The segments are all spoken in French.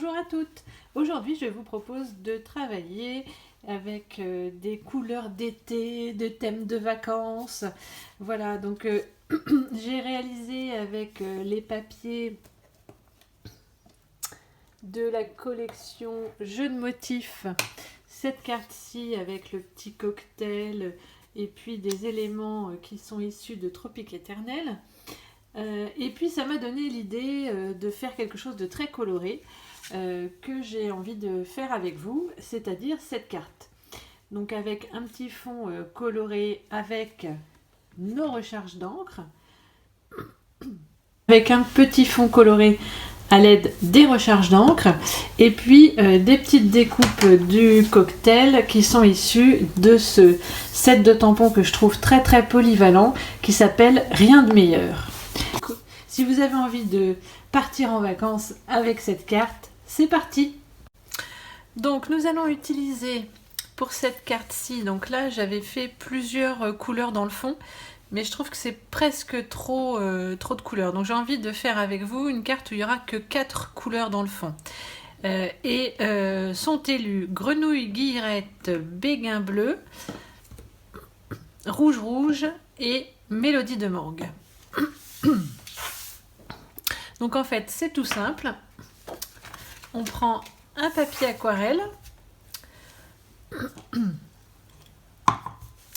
Bonjour à toutes. Aujourd'hui, je vous propose de travailler avec des couleurs d'été, de thèmes de vacances. Voilà, donc j'ai réalisé avec les papiers de la collection Jeux de motifs cette carte-ci avec le petit cocktail et puis des éléments qui sont issus de Tropique Éternel. Et puis ça m'a donné l'idée de faire quelque chose de très coloré que j'ai envie de faire avec vous, c'est-à-dire cette carte. Donc avec un petit fond coloré avec nos recharges d'encre, avec un petit fond coloré à l'aide des recharges d'encre et puis des petites découpes du cocktail qui sont issues de ce set de tampons que je trouve très très polyvalent qui s'appelle Rien de meilleur. Si vous avez envie de partir en vacances avec cette carte, c'est parti! Donc nous allons utiliser pour cette carte-ci, donc là j'avais fait plusieurs couleurs dans le fond, mais je trouve que c'est presque trop de couleurs. Donc j'ai envie de faire avec vous une carte où il n'y aura que 4 couleurs dans le fond. Sont élus grenouille, guillerette, béguin bleu, rouge rouge et mélodie de mangue. Donc en fait c'est tout simple, on prend un papier aquarelle,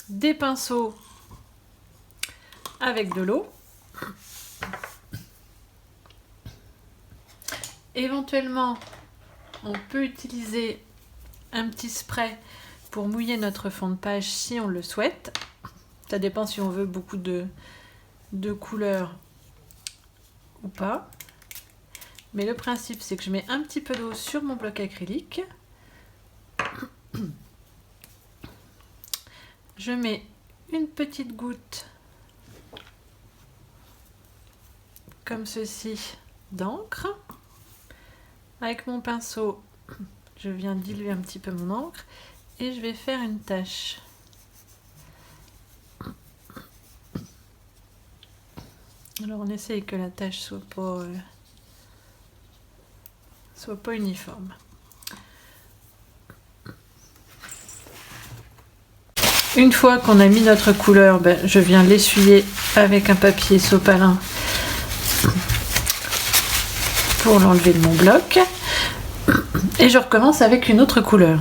des pinceaux avec de l'eau, éventuellement on peut utiliser un petit spray pour mouiller notre fond de page si on le souhaite, ça dépend si on veut beaucoup de couleurs ou pas. Mais le principe, c'est que je mets un petit peu d'eau sur mon bloc acrylique. Je mets une petite goutte, comme ceci, d'encre. Avec mon pinceau, je viens diluer un petit peu mon encre et je vais faire une tache. Alors on essaye que la tache soit pas uniforme. Une fois qu'on a mis notre couleur, je viens l'essuyer avec un papier sopalin pour l'enlever de mon bloc. Et je recommence avec une autre couleur.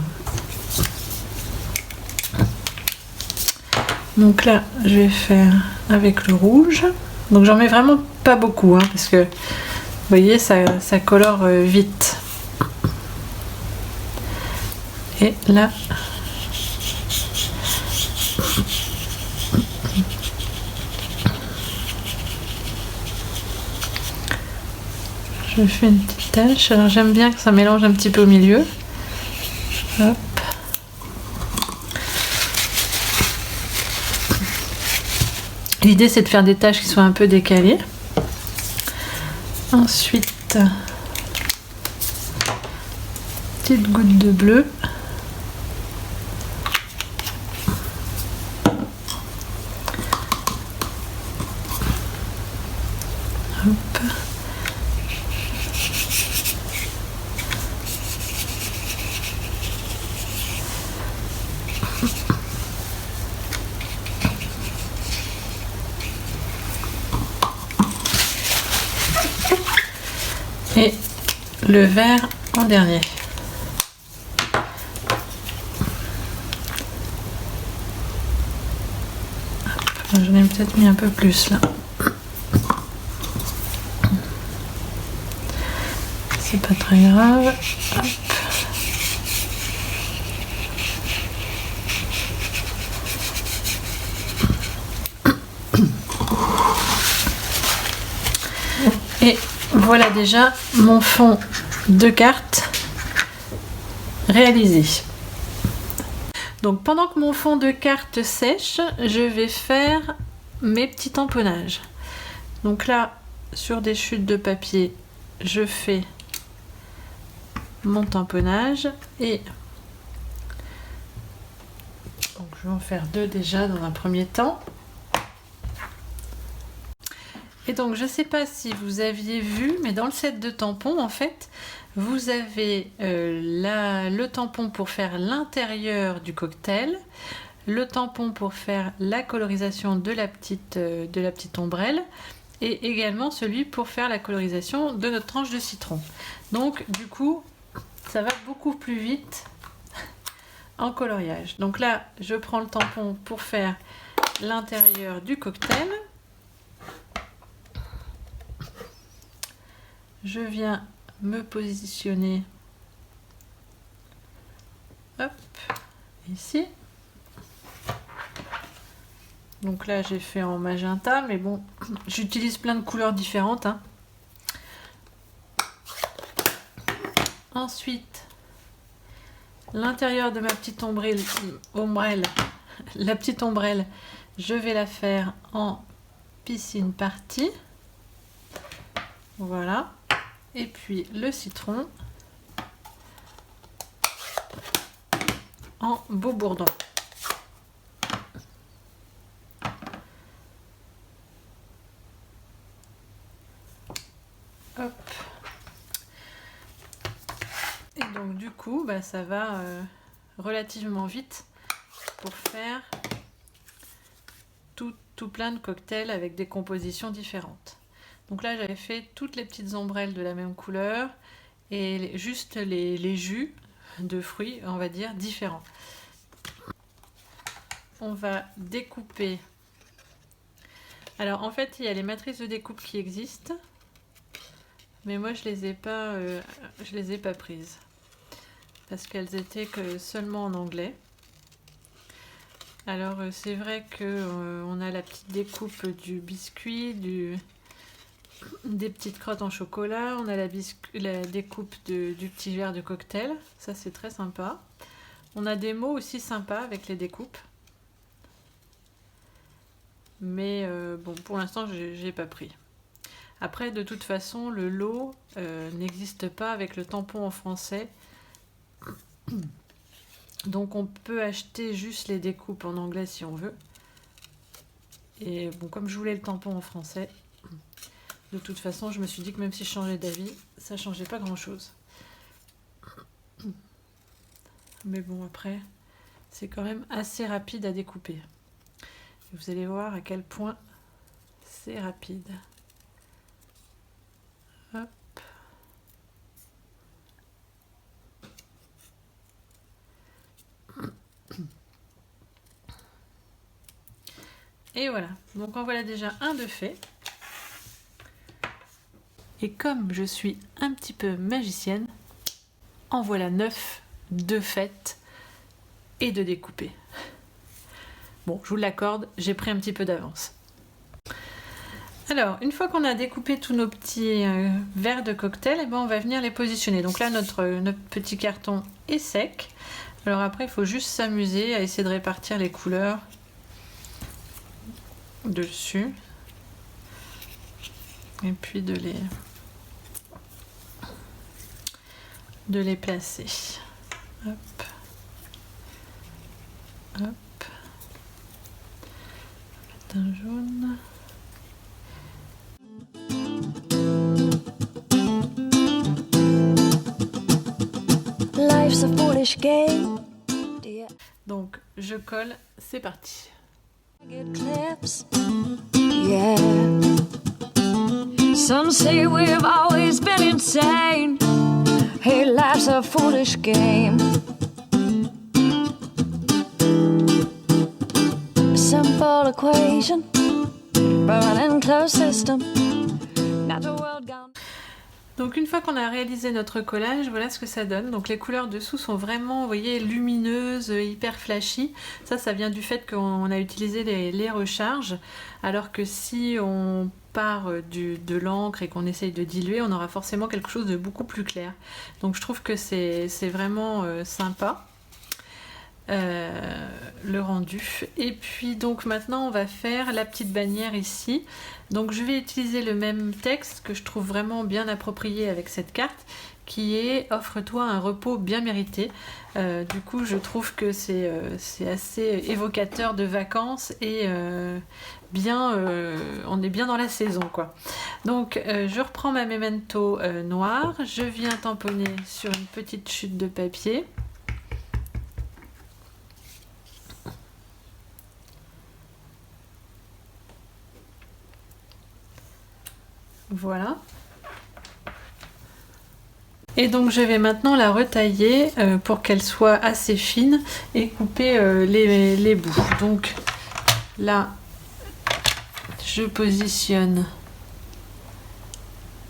Donc là, je vais faire avec le rouge. Donc j'en mets vraiment pas beaucoup, hein, parce que vous voyez, ça colore vite. Et là, je fais une petite tache. Alors j'aime bien que ça mélange un petit peu au milieu. Hop. L'idée c'est de faire des taches qui soient un peu décalées. Ensuite, petite goutte de bleu. Hop. Et le vert en dernier. J'en ai peut-être mis un peu plus là. C'est pas très grave. Hop. Et voilà déjà mon fond de carte réalisé. Donc pendant que mon fond de carte sèche, je vais faire mes petits tamponnages. Donc là, sur des chutes de papier, je fais mon tamponnage et donc je vais en faire 2 déjà dans un premier temps. Et donc je sais pas si vous aviez vu, mais dans le set de tampons en fait, vous avez le tampon pour faire l'intérieur du cocktail, le tampon pour faire la colorisation de la petite ombrelle, et également celui pour faire la colorisation de notre tranche de citron. Donc du coup, ça va beaucoup plus vite en coloriage. Donc là, je prends le tampon pour faire l'intérieur du cocktail. Je viens me positionner hop, ici. Donc là, j'ai fait en magenta, mais bon, j'utilise plein de couleurs différentes, hein. Ensuite, l'intérieur de ma petite ombrelle, la petite ombrelle, je vais la faire en piscine partie. Voilà. Et puis le citron en beau bourdon. Hop. Et donc du coup, bah, ça va relativement vite pour faire tout plein de cocktails avec des compositions différentes. Donc là, j'avais fait toutes les petites ombrelles de la même couleur et juste les jus de fruits, on va dire, différents. On va découper. Alors en fait, il y a les matrices de découpe qui existent, mais moi je les ai pas prises parce qu'elles étaient que seulement en anglais. Alors c'est vrai que on a la petite découpe du biscuit, des petites crottes en chocolat, on a la découpe du petit verre de cocktail, ça c'est très sympa. On a des mots aussi sympas avec les découpes. Mais bon, pour l'instant, j'ai pas pris. Après, de toute façon, le lot n'existe pas avec le tampon en français. Donc on peut acheter juste les découpes en anglais si on veut. Et bon, comme je voulais le tampon en français, de toute façon, je me suis dit que même si je changeais d'avis, ça changeait pas grand-chose. Mais bon, après, c'est quand même assez rapide à découper. Vous allez voir à quel point c'est rapide. Hop. Et voilà, donc en voilà déjà un de fait. Et comme je suis un petit peu magicienne, en voilà 9 de fait et de découper. Bon, je vous l'accorde, j'ai pris un petit peu d'avance. Alors, une fois qu'on a découpé tous nos petits verres de cocktail, eh ben, on va venir les positionner. Donc là, notre petit carton est sec. Alors après, il faut juste s'amuser à essayer de répartir les couleurs dessus. Et puis de les placer. Hop. Hop. Un jaune. Life's a foolish game. Donc je colle, c'est parti. Yeah. Some say we've always been insane. Hey, life's a foolish game. Simple equation, running closed system. Not a world gone. Donc une fois qu'on a réalisé notre collage, voilà ce que ça donne. Donc les couleurs dessous sont vraiment, vous voyez, lumineuses, hyper flashy. Ça vient du fait qu'on a utilisé les recharges, alors que si on part de l'encre et qu'on essaye de diluer, on aura forcément quelque chose de beaucoup plus clair. Donc je trouve que c'est vraiment sympa. le rendu. Et puis donc maintenant on va faire la petite bannière ici. Donc je vais utiliser le même texte que je trouve vraiment bien approprié avec cette carte, qui est offre-toi un repos bien mérité. Du coup je trouve que c'est assez évocateur de vacances et on est bien dans la saison quoi. Donc je reprends ma memento noire, je viens tamponner sur une petite chute de papier. Voilà. Et donc je vais maintenant la retailler pour qu'elle soit assez fine et couper les bouts. Donc là, je positionne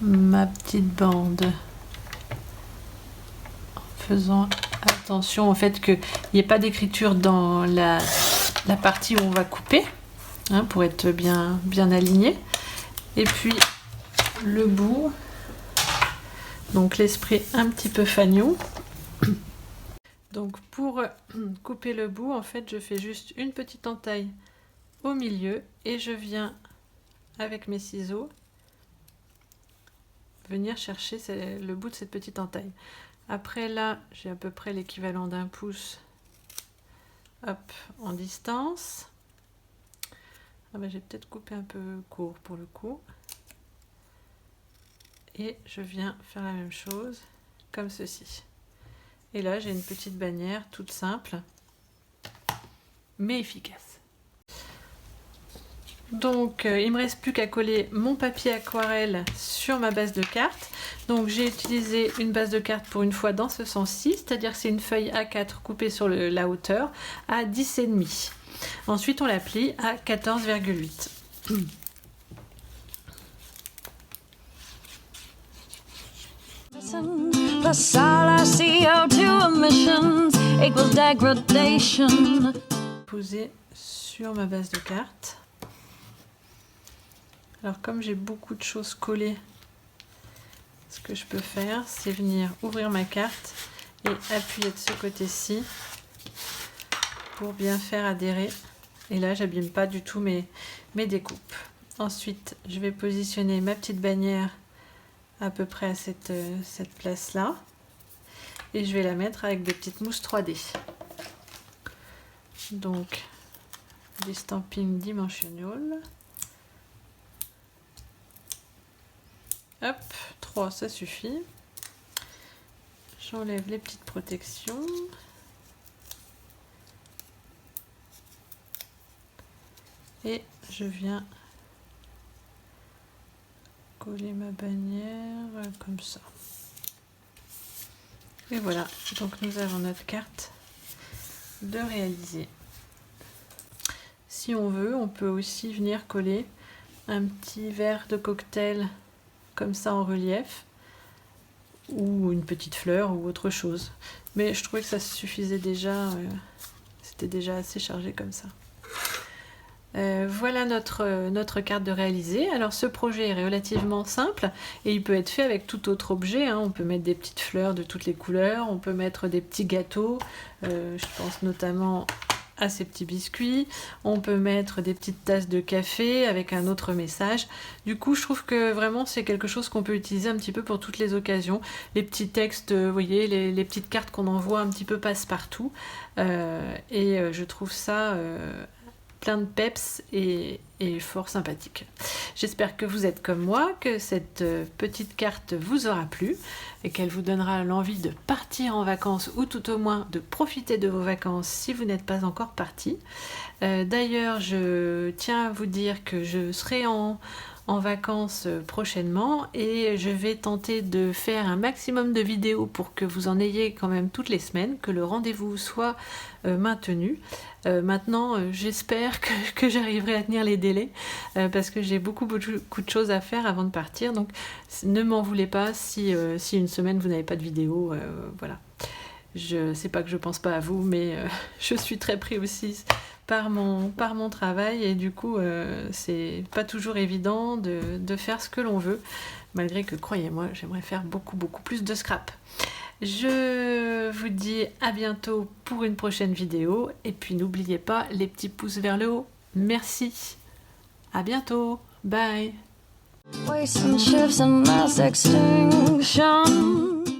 ma petite bande en faisant attention au fait qu'il n'y ait pas d'écriture dans la partie où on va couper, hein, pour être bien aligné. Et puis le bout, donc l'esprit un petit peu fagnon. Donc pour couper le bout, en fait je fais juste une petite entaille au milieu et je viens avec mes ciseaux venir chercher le bout de cette petite entaille. Après là j'ai à peu près l'équivalent d'un pouce, hop, en distance. Ah ben, j'ai peut-être coupé un peu court pour le coup. Et je viens faire la même chose comme ceci. Et là j'ai une petite bannière toute simple mais efficace. Donc il me reste plus qu'à coller mon papier aquarelle sur ma base de carte. Donc j'ai utilisé une base de carte pour une fois dans ce sens-ci, c'est-à-dire que c'est une feuille A4 coupée sur la hauteur à 10,5. Ensuite on la plie à 14,8. The solar CO2 emissions equals degradation. Poser sur ma base de carte. Alors comme j'ai beaucoup de choses collées, ce que je peux faire, c'est venir ouvrir ma carte et appuyer de ce côté-ci pour bien faire adhérer. Et là, j'abîme pas du tout mes découpes. Ensuite, je vais positionner ma petite bannière à peu près à cette place-là. Et je vais la mettre avec des petites mousses 3D. Donc, des stampings dimensional. Hop, 3, ça suffit. J'enlève les petites protections. Et je viens coller ma bannière comme ça. Et voilà, donc nous avons notre carte de réaliser. Si on veut, on peut aussi venir coller un petit verre de cocktail comme ça en relief, ou une petite fleur ou autre chose. Mais je trouvais que ça suffisait déjà, c'était déjà assez chargé comme ça. Voilà notre carte de réaliser. Alors ce projet est relativement simple et il peut être fait avec tout autre objet, hein. On peut mettre des petites fleurs de toutes les couleurs, on peut mettre des petits gâteaux, je pense notamment à ces petits biscuits, on peut mettre des petites tasses de café avec un autre message. Du coup je trouve que vraiment c'est quelque chose qu'on peut utiliser un petit peu pour toutes les occasions. Les petits textes, vous voyez, les petites cartes qu'on envoie un petit peu passe-partout, et je trouve ça plein de peps et fort sympathique. J'espère que vous êtes comme moi, que cette petite carte vous aura plu et qu'elle vous donnera l'envie de partir en vacances ou tout au moins de profiter de vos vacances si vous n'êtes pas encore parti. D'ailleurs, je tiens à vous dire que je serai en vacances prochainement et je vais tenter de faire un maximum de vidéos pour que vous en ayez quand même toutes les semaines, que le rendez-vous soit maintenu. Maintenant, j'espère que j'arriverai à tenir les délais parce que j'ai beaucoup de choses à faire avant de partir, donc ne m'en voulez pas si une semaine vous n'avez pas de vidéo, voilà. Je sais pas que je pense pas à vous, mais je suis très pris aussi par mon travail et du coup c'est pas toujours évident de faire ce que l'on veut, malgré que, croyez-moi, j'aimerais faire beaucoup plus de scrap. Je vous dis à bientôt pour une prochaine vidéo. Et puis n'oubliez pas les petits pouces vers le haut. Merci. À bientôt. Bye. Wasting shifts and mass extinction.